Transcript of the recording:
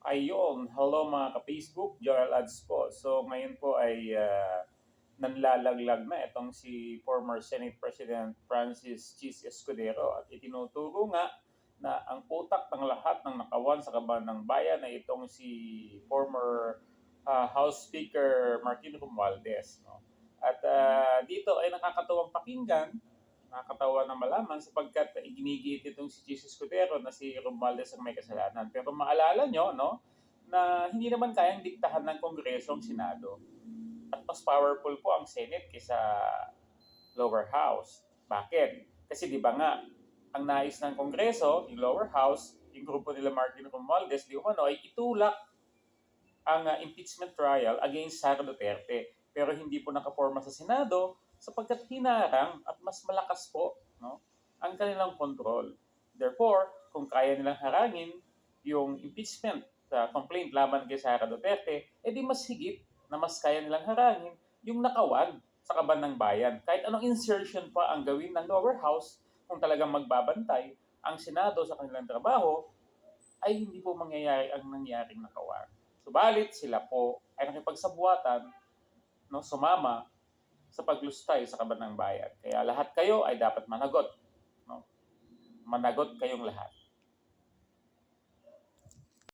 Ayun, hello mga ka-Facebook, Joel Ads po. So ngayon po ay nanlalaglag na itong si former Senate President Francis Chis Escudero at itinuturo nga na ang utak ng lahat ng nakawan sa kaban ng bayan ay itong si former House Speaker Martin Romualdez. No? At dito ay nakakatuwang pakinggan, nakakatawa na malaman sapagkat iginigiit itong si Jesus Escudero na si Romualdez ang may kasalanan. Pero maalala nyo, no, na hindi naman kayang diktahan ng Kongreso ang Senado. At mas powerful po ang Senate kaysa lower house. Bakit? Kasi di ba nga, ang nais ng Kongreso, yung lower house, yung grupo nila Martin Romualdez, di umano, ay itulak ang impeachment trial against Sara Duterte. Pero hindi po nakaporma sa Senado sapagkat hinarang at mas malakas po, no, ang kanilang control. Therefore, kung kaya nilang harangin yung impeachment complaint laban kay Sara Duterte, edi mas higit na mas kaya nilang harangin yung nakawan sa kaban ng bayan. Kahit anong insertion pa ang gawin ng lower house, kung talagang magbabantay ang Senado sa kanilang trabaho, ay hindi po mangyayari ang nangyaring nakawan. Subalit sila po ay nakipagsabuatan, no, sumama sa paglustay sa kaban ng bayan. Kaya lahat kayo ay dapat managot. No? Managot kayong lahat.